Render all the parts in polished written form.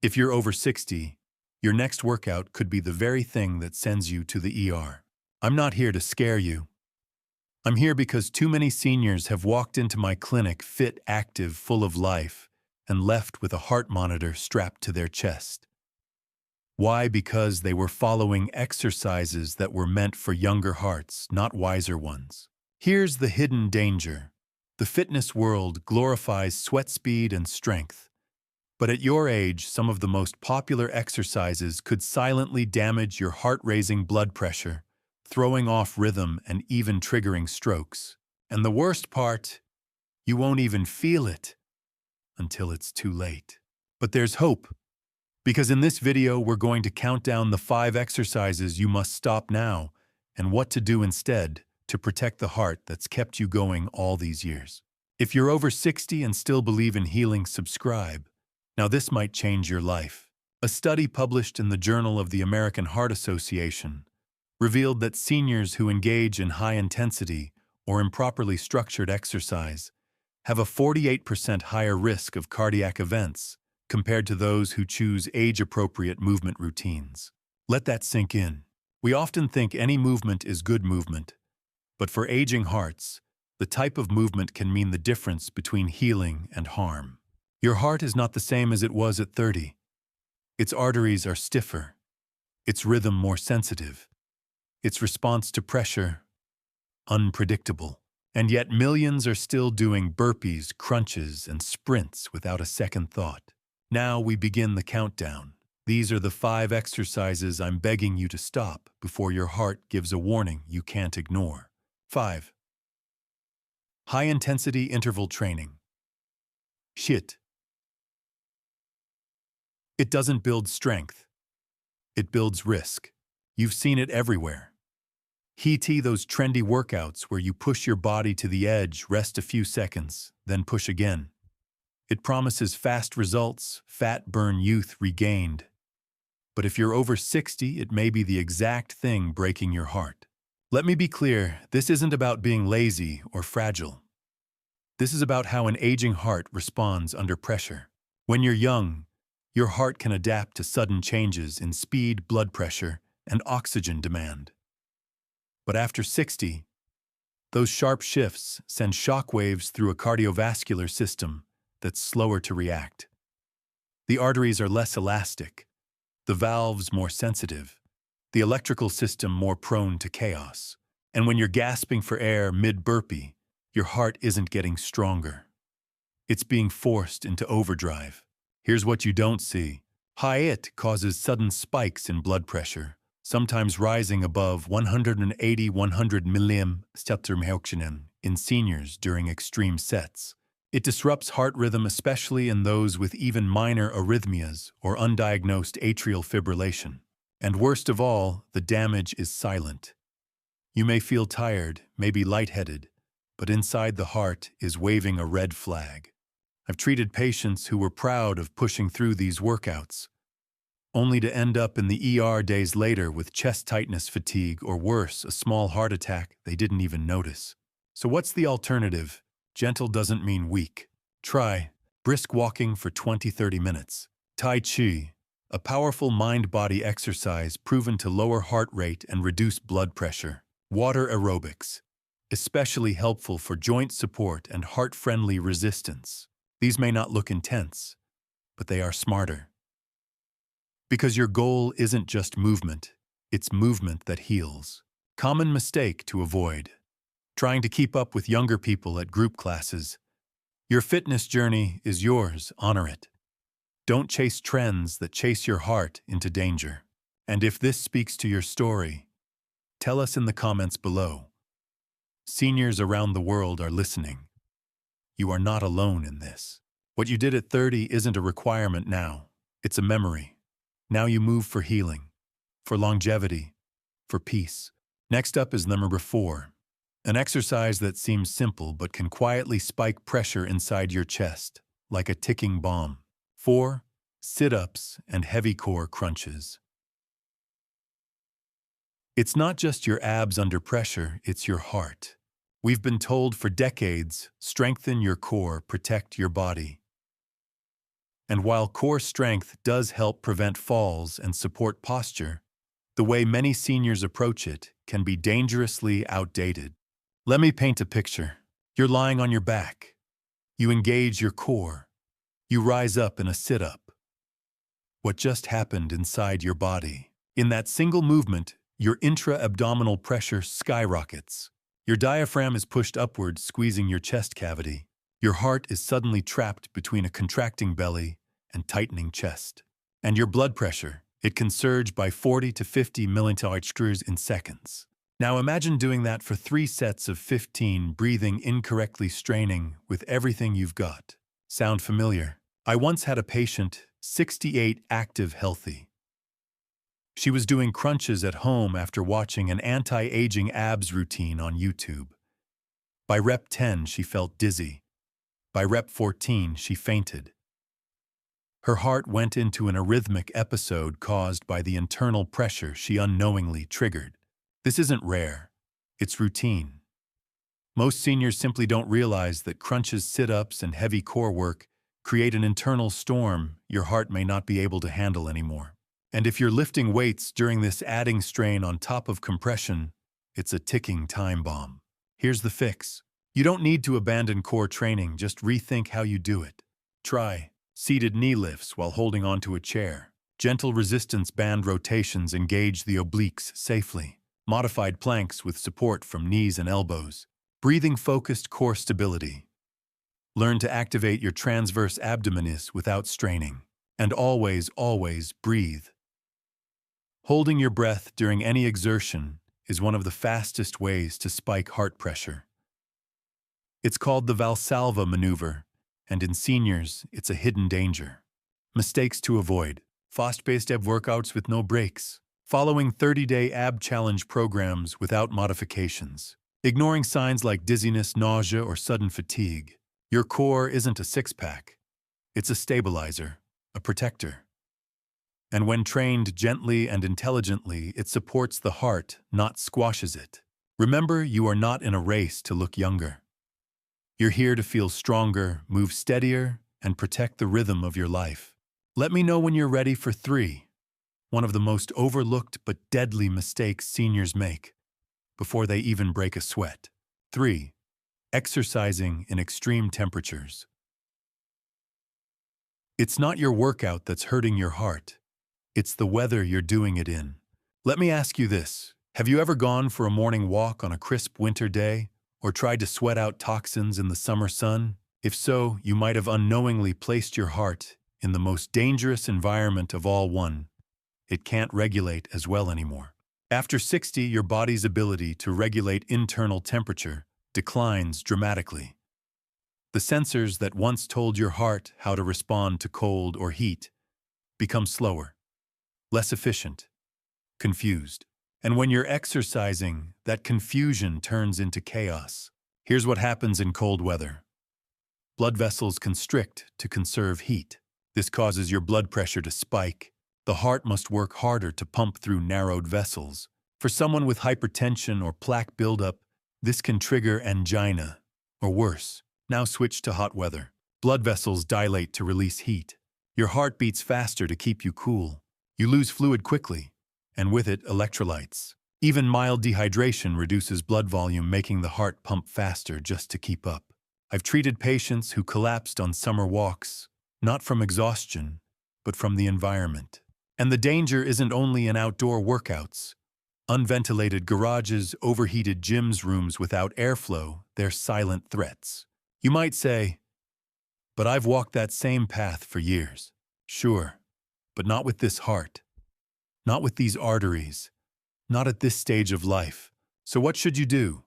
If you're over 60, your next workout could be the very thing that sends you to the ER. I'm not here to scare you. I'm here because too many seniors have walked into my clinic fit, active, full of life, and left with a heart monitor strapped to their chest. Why? Because they were following exercises that were meant for younger hearts, not wiser ones. Here's the hidden danger. The fitness world glorifies sweat speed and strength. But at your age, some of the most popular exercises could silently damage your heart-raising blood pressure, throwing off rhythm and even triggering strokes. And the worst part, you won't even feel it until it's too late. But there's hope, because in this video we're going to count down the 5 exercises you must stop now and what to do instead to protect the heart that's kept you going all these years. If you're over 60 and still believe in healing, subscribe. Now this might change your life. A study published in the Journal of the American Heart Association revealed that seniors who engage in high-intensity or improperly structured exercise have a 48% higher risk of cardiac events compared to those who choose age-appropriate movement routines. Let that sink in. We often think any movement is good movement, but for aging hearts, the type of movement can mean the difference between healing and harm. Your heart is not the same as it was at 30. Its arteries are stiffer, its rhythm more sensitive, its response to pressure unpredictable. And yet millions are still doing burpees, crunches, and sprints without a second thought. Now we begin the countdown. These are the 5 exercises I'm begging you to stop before your heart gives a warning you can't ignore. 5. High-intensity interval training. HIIT. It doesn't build strength. It builds risk. You've seen it everywhere. HIIT, those trendy workouts where you push your body to the edge, rest a few seconds, then push again. It promises fast results, fat burn, youth regained. But if you're over 60, it may be the exact thing breaking your heart. Let me be clear, this isn't about being lazy or fragile. This is about how an aging heart responds under pressure. When you're young, your heart can adapt to sudden changes in speed, blood pressure, and oxygen demand. But after 60, those sharp shifts send shock waves through a cardiovascular system that's slower to react. The arteries are less elastic, the valves more sensitive, the electrical system more prone to chaos. And when you're gasping for air mid-burpee, your heart isn't getting stronger. It's being forced into overdrive. Here's what you don't see. HIIT causes sudden spikes in blood pressure, sometimes rising above 180-100 mm in seniors during extreme sets. It disrupts heart rhythm, especially in those with even minor arrhythmias or undiagnosed atrial fibrillation. And worst of all, the damage is silent. You may feel tired, maybe lightheaded, but inside the heart is waving a red flag. I've treated patients who were proud of pushing through these workouts, only to end up in the ER days later with chest tightness, fatigue, or worse, a small heart attack they didn't even notice. So what's the alternative? Gentle doesn't mean weak. Try brisk walking for 20-30 minutes. Tai Chi, a powerful mind-body exercise proven to lower heart rate and reduce blood pressure. Water aerobics, especially helpful for joint support and heart-friendly resistance. These may not look intense, but they are smarter. Because your goal isn't just movement, it's movement that heals. Common mistake to avoid. Trying to keep up with younger people at group classes. Your fitness journey is yours, honor it. Don't chase trends that chase your heart into danger. And if this speaks to your story, tell us in the comments below. Seniors around the world are listening. You are not alone in this. What you did at 30 isn't a requirement now, it's a memory. Now you move for healing, for longevity, for peace. Next up is number 4, an exercise that seems simple but can quietly spike pressure inside your chest, like a ticking bomb. 4. Sit-ups and heavy core crunches. It's not just your abs under pressure, it's your heart. We've been told for decades, strengthen your core, protect your body. And while core strength does help prevent falls and support posture, the way many seniors approach it can be dangerously outdated. Let me paint a picture. You're lying on your back. You engage your core. You rise up in a sit-up. What just happened inside your body? In that single movement, your intra-abdominal pressure skyrockets. Your diaphragm is pushed upward, squeezing your chest cavity. Your heart is suddenly trapped between a contracting belly and tightening chest. And your blood pressure, it can surge by 40 to 50 milliliters in seconds. Now imagine doing that for 3 sets of 15, breathing incorrectly, straining with everything you've got. Sound familiar? I once had a patient, 68, active, healthy. She was doing crunches at home after watching an anti-aging abs routine on YouTube. By rep 10, she felt dizzy. By rep 14, she fainted. Her heart went into an arrhythmic episode caused by the internal pressure she unknowingly triggered. This isn't rare. It's routine. Most seniors simply don't realize that crunches, sit-ups, and heavy core work create an internal storm your heart may not be able to handle anymore. And if you're lifting weights during this, adding strain on top of compression, it's a ticking time bomb. Here's the fix. You don't need to abandon core training, just rethink how you do it. Try seated knee lifts while holding onto a chair. Gentle resistance band rotations engage the obliques safely. Modified planks with support from knees and elbows. Breathing-focused core stability. Learn to activate your transverse abdominis without straining. And always, always breathe. Holding your breath during any exertion is one of the fastest ways to spike heart pressure. It's called the Valsalva maneuver, and in seniors, it's a hidden danger. Mistakes to avoid. Fast-paced ab workouts with no breaks. Following 30-day ab challenge programs without modifications. Ignoring signs like dizziness, nausea, or sudden fatigue. Your core isn't a six-pack. It's a stabilizer, a protector. And when trained gently and intelligently, it supports the heart, not squashes it. Remember, you are not in a race to look younger. You're here to feel stronger, move steadier, and protect the rhythm of your life. Let me know when you're ready for 3. One of the most overlooked but deadly mistakes seniors make before they even break a sweat. 3. Exercising in extreme temperatures. It's not your workout that's hurting your heart. It's the weather you're doing it in. Let me ask you this. Have you ever gone for a morning walk on a crisp winter day or tried to sweat out toxins in the summer sun? If so, you might have unknowingly placed your heart in the most dangerous environment of all. One, it can't regulate as well anymore. After 60, your body's ability to regulate internal temperature declines dramatically. The sensors that once told your heart how to respond to cold or heat become slower, less efficient, confused. And when you're exercising, that confusion turns into chaos. Here's what happens in cold weather. Blood vessels constrict to conserve heat. This causes your blood pressure to spike. The heart must work harder to pump through narrowed vessels. For someone with hypertension or plaque buildup, this can trigger angina, or worse. Now switch to hot weather. Blood vessels dilate to release heat. Your heart beats faster to keep you cool. You lose fluid quickly, and with it, electrolytes. Even mild dehydration reduces blood volume, making the heart pump faster just to keep up. I've treated patients who collapsed on summer walks, not from exhaustion, but from the environment. And the danger isn't only in outdoor workouts. Unventilated garages, overheated gyms, rooms without airflow, they're silent threats. You might say, but I've walked that same path for years. Sure, but not with this heart. Not with these arteries. Not at this stage of life. So what should you do?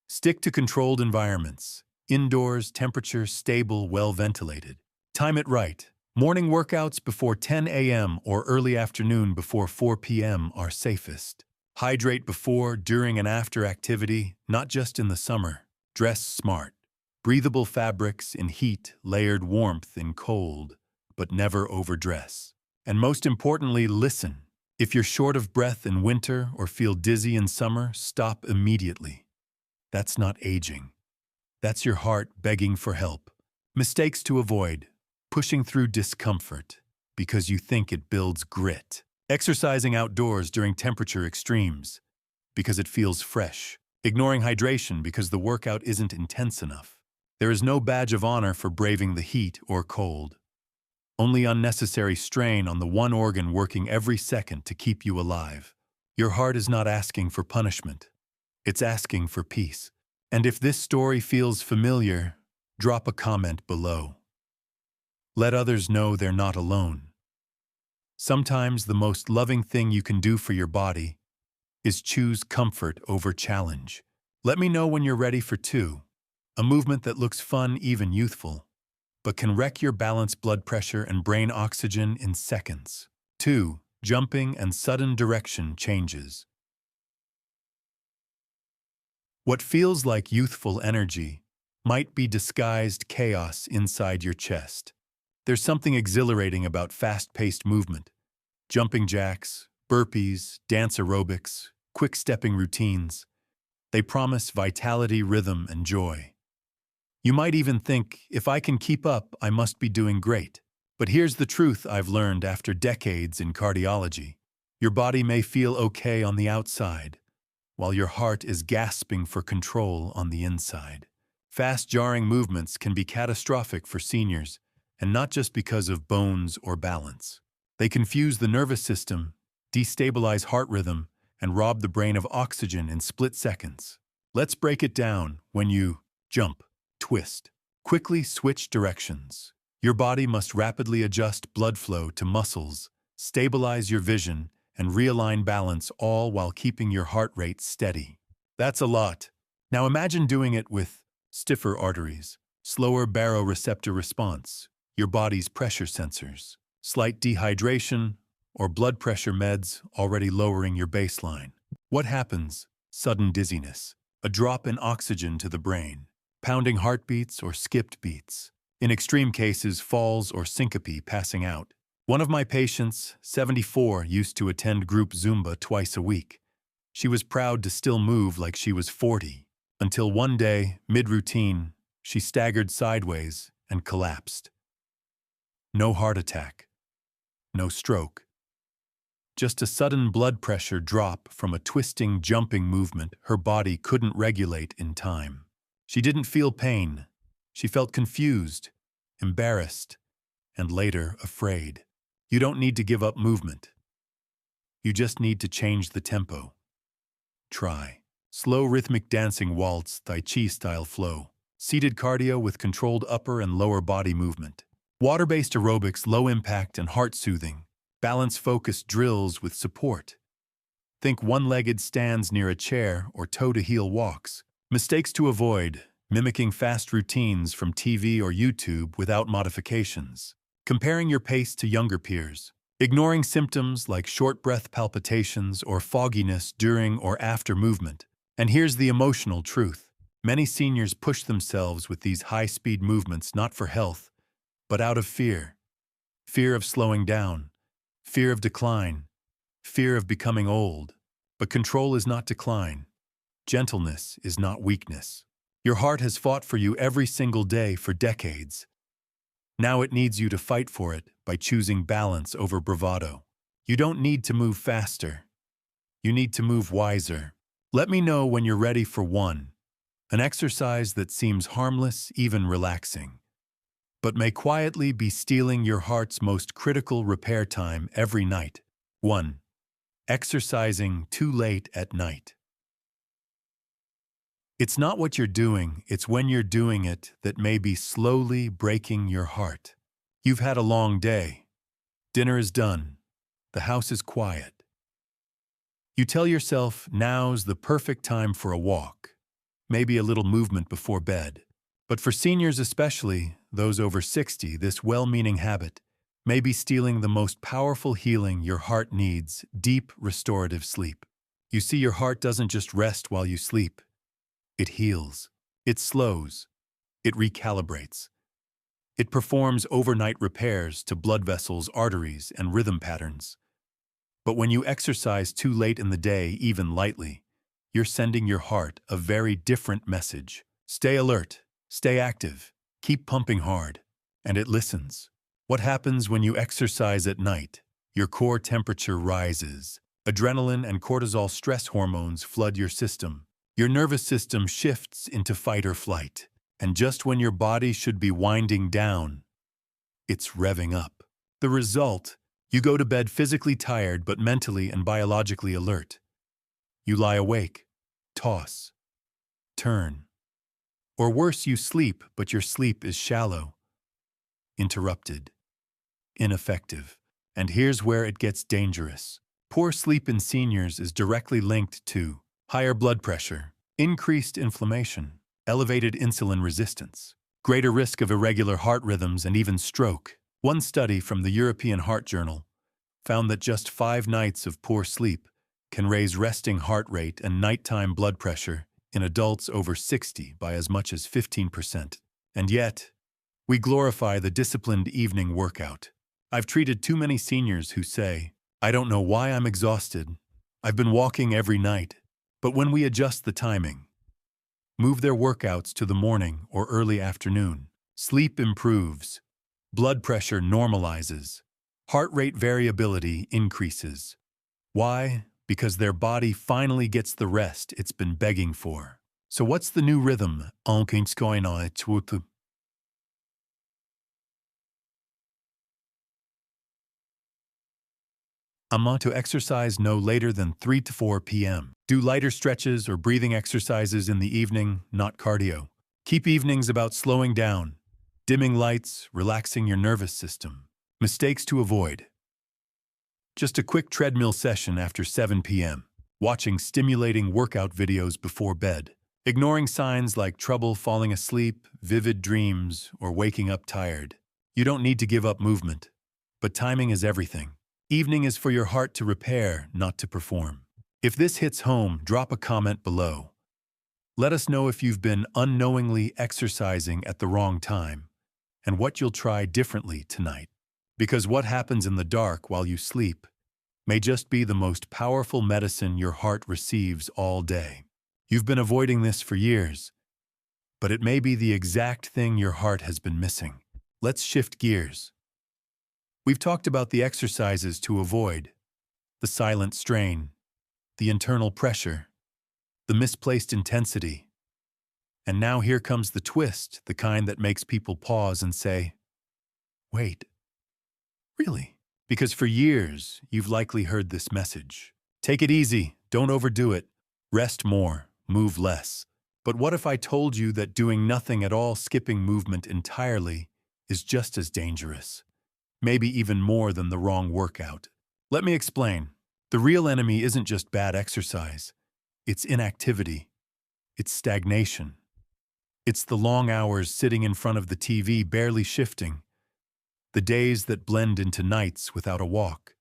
Stick to controlled environments. Indoors, temperature stable, well ventilated. Time it right. Morning workouts before 10 a.m. or early afternoon before 4 p.m. are safest. Hydrate before, during, and after activity, not just in the summer. Dress smart. Breathable fabrics in heat, layered warmth in cold, but never overdress. And most importantly, listen. If you're short of breath in winter or feel dizzy in summer, stop immediately. That's not aging. That's your heart begging for help. Mistakes to avoid. pushing through discomfort because you think it builds grit. Exercising outdoors during temperature extremes because it feels fresh. Ignoring hydration because the workout isn't intense enough. There is no badge of honor for braving the heat or cold. Only unnecessary strain on the one organ working every second to keep you alive. Your heart is not asking for punishment. It's asking for peace. And if this story feels familiar, drop a comment below. Let others know they're not alone. Sometimes the most loving thing you can do for your body is choose comfort over challenge. Let me know when you're ready for 2. A movement that looks fun, even youthful, but can wreck your balance, blood pressure, and brain oxygen in seconds. 2. Jumping and sudden direction changes. What feels like youthful energy might be disguised chaos inside your chest. There's something exhilarating about fast-paced movement. Jumping jacks, burpees, dance aerobics, quick-stepping routines. They promise vitality, rhythm, and joy. You might even think, if I can keep up, I must be doing great. But here's the truth I've learned after decades in cardiology. Your body may feel okay on the outside, while your heart is gasping for control on the inside. Fast, jarring movements can be catastrophic for seniors, and not just because of bones or balance. They confuse the nervous system, destabilize heart rhythm, and rob the brain of oxygen in split seconds. Let's break it down. When you jump, twist, quickly switch directions. Your body must rapidly adjust blood flow to muscles, stabilize your vision, and realign balance, all while keeping your heart rate steady. That's a lot. Now imagine doing it with stiffer arteries, slower baroreceptor response, your body's pressure sensors, slight dehydration, or blood pressure meds already lowering your baseline. What happens? Sudden dizziness, a drop in oxygen to the brain, pounding heartbeats or skipped beats. In extreme cases, falls or syncope, passing out. One of my patients, 74, used to attend group Zumba twice a week. She was proud to still move like she was 40, until one day, mid-routine, she staggered sideways and collapsed. No heart attack, no stroke. Just a sudden blood pressure drop from a twisting, jumping movement her body couldn't regulate in time. She didn't feel pain. She felt confused, embarrassed, and later afraid. You don't need to give up movement. You just need to change the tempo. Try slow rhythmic dancing waltz, Tai Chi style flow, seated cardio with controlled upper and lower body movement, water-based aerobics, low impact and heart-soothing, balance-focused drills with support. Think one-legged stands near a chair or toe-to-heel walks. Mistakes to avoid: mimicking fast routines from TV or YouTube without modifications, comparing your pace to younger peers, ignoring symptoms like short breath palpitations or fogginess during or after movement. And here's the emotional truth. Many seniors push themselves with these high-speed movements not for health, but out of fear. Fear of slowing down, fear of decline, fear of becoming old. But control is not decline. Gentleness is not weakness. Your heart has fought for you every single day for decades. Now it needs you to fight for it by choosing balance over bravado. You don't need to move faster. You need to move wiser. Let me know when you're ready for 1. An exercise that seems harmless, even relaxing, but may quietly be stealing your heart's most critical repair time every night. 1. Exercising too late at night. It's not what you're doing, it's when you're doing it that may be slowly breaking your heart. You've had a long day. Dinner is done. The house is quiet. You tell yourself now's the perfect time for a walk, maybe a little movement before bed. But for seniors especially, those over 60, this well-meaning habit may be stealing the most powerful healing your heart needs: deep, restorative sleep. You see, your heart doesn't just rest while you sleep. It heals. It slows. It recalibrates. It performs overnight repairs to blood vessels, arteries, and rhythm patterns. But when you exercise too late in the day, even lightly, you're sending your heart a very different message. Stay alert. Stay active. Keep pumping hard. And it listens. What happens when you exercise at night? Your core temperature rises. Adrenaline and cortisol stress hormones flood your system. Your nervous system shifts into fight or flight. And just when your body should be winding down, it's revving up. The result: you go to bed physically tired but mentally and biologically alert. You lie awake, toss, turn. Or worse, you sleep, but your sleep is shallow, interrupted, ineffective. And here's where it gets dangerous. Poor sleep in seniors is directly linked to higher blood pressure, increased inflammation, elevated insulin resistance, greater risk of irregular heart rhythms, and even stroke. One study from the European Heart Journal found that just 5 nights of poor sleep can raise resting heart rate and nighttime blood pressure in adults over 60 by as much as 15%. And yet, we glorify the disciplined evening workout. I've treated too many seniors who say, "I don't know why I'm exhausted. I've been walking every night." But when we adjust the timing, move their workouts to the morning or early afternoon, sleep improves, blood pressure normalizes, heart rate variability increases. Why? Because their body finally gets the rest it's been begging for. So what's the new rhythm? I'm to exercise no later than 3 to 4 p.m. Do lighter stretches or breathing exercises in the evening, not cardio. Keep evenings about slowing down, dimming lights, relaxing your nervous system. Mistakes to avoid: just a quick treadmill session after 7 p.m., watching stimulating workout videos before bed, ignoring signs like trouble falling asleep, vivid dreams, or waking up tired. You don't need to give up movement, but timing is everything. Evening is for your heart to repair, not to perform. If this hits home, drop a comment below. Let us know if you've been unknowingly exercising at the wrong time and what you'll try differently tonight. Because what happens in the dark while you sleep may just be the most powerful medicine your heart receives all day. You've been avoiding this for years, but it may be the exact thing your heart has been missing. Let's shift gears. We've talked about the exercises to avoid, the silent strain, the internal pressure, the misplaced intensity. And now here comes the twist, the kind that makes people pause and say, "Wait, really?" Because for years, you've likely heard this message. Take it easy, don't overdo it, rest more, move less. But what if I told you that doing nothing at all, skipping movement entirely, is just as dangerous? Maybe even more than the wrong workout. Let me explain. The real enemy isn't just bad exercise. It's inactivity. It's stagnation. It's the long hours sitting in front of the TV barely shifting. The days that blend into nights without a walk.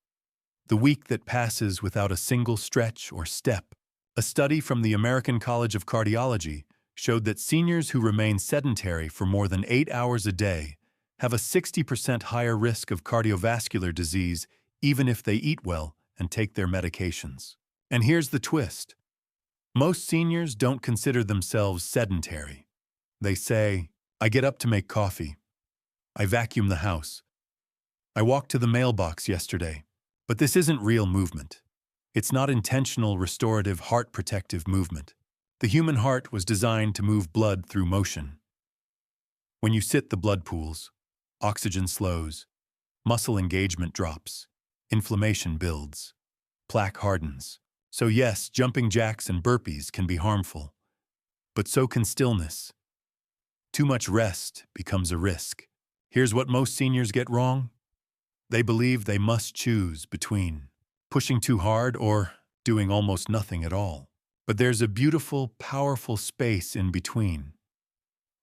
The week that passes without a single stretch or step. A study from the American College of Cardiology showed that seniors who remain sedentary for more than 8 hours a day have a 60% higher risk of cardiovascular disease even if they eat well and take their medications. And here's the twist. Most seniors don't consider themselves sedentary. They say, "I get up to make coffee. I vacuum the house. I walked to the mailbox yesterday." But this isn't real movement. It's not intentional, restorative, heart-protective movement. The human heart was designed to move blood through motion. When you sit, the blood pools, oxygen slows, muscle engagement drops, inflammation builds, plaque hardens. So yes, jumping jacks and burpees can be harmful, but so can stillness. Too much rest becomes a risk. Here's what most seniors get wrong. They believe they must choose between pushing too hard or doing almost nothing at all. But there's a beautiful, powerful space in between.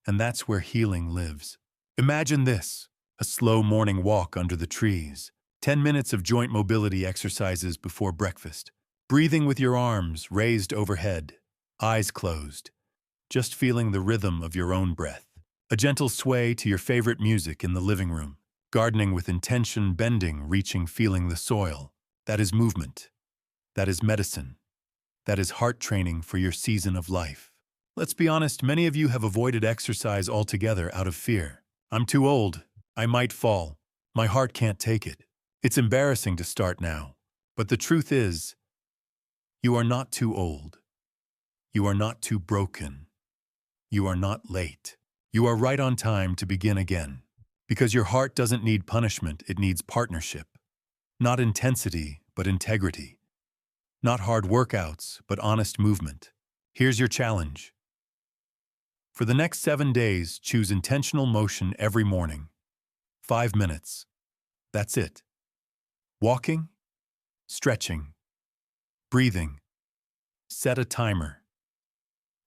And that's where healing lives. Imagine this: a slow morning walk under the trees, 10 minutes of joint mobility exercises before breakfast, breathing with your arms raised overhead, eyes closed, just feeling the rhythm of your own breath. A gentle sway to your favorite music in the living room, gardening with intention, bending, reaching, feeling the soil. That is movement. That is medicine. That is heart training for your season of life. Let's be honest, many of you have avoided exercise altogether out of fear. "I'm too old. I might fall." My heart can't take it. It's embarrassing to start now. But the truth is, you are not too old. You are not too broken. You are not late. You are right on time to begin again. Because your heart doesn't need punishment, it needs partnership. Not intensity, but integrity. Not hard workouts, but honest movement. Here's your challenge. For the next 7 days, choose intentional motion every morning. 5 minutes. That's it. Walking, stretching, breathing. Set a timer.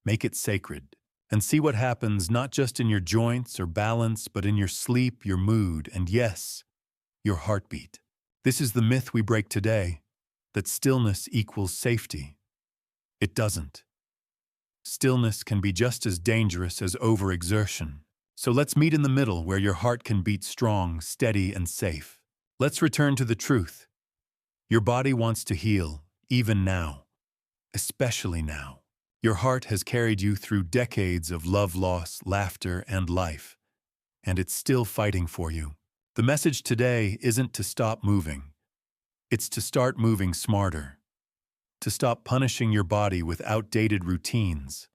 Make it sacred. And see what happens not just in your joints or balance, but in your sleep, your mood, and yes, your heartbeat. This is the myth we break today, that stillness equals safety. It doesn't. Stillness can be just as dangerous as overexertion. So let's meet in the middle where your heart can beat strong, steady, and safe. Let's return to the truth. Your body wants to heal, even now. Especially now. Your heart has carried you through decades of love loss, laughter, and life. And it's still fighting for you. The message today isn't to stop moving. It's to start moving smarter. To stop punishing your body with outdated routines.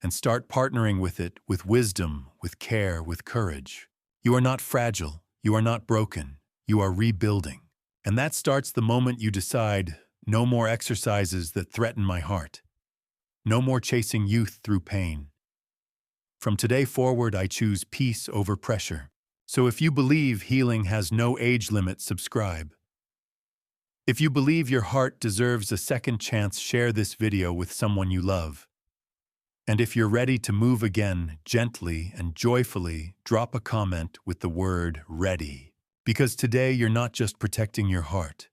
And start partnering with it with wisdom, with care, with courage. You are not fragile. You are not broken. You are rebuilding. And that starts the moment you decide, no more exercises that threaten my heart. No more chasing youth through pain. From today forward, I choose peace over pressure. So if you believe healing has no age limit, subscribe. If you believe your heart deserves a second chance, share this video with someone you love. And if you're ready to move again, gently and joyfully, drop a comment with the word ready. Because today you're not just protecting your heart,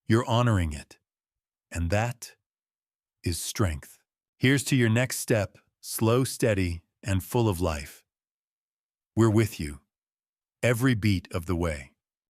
you're honoring it. And that is strength. Here's to your next step, slow, steady, and full of life. We're with you, every beat of the way.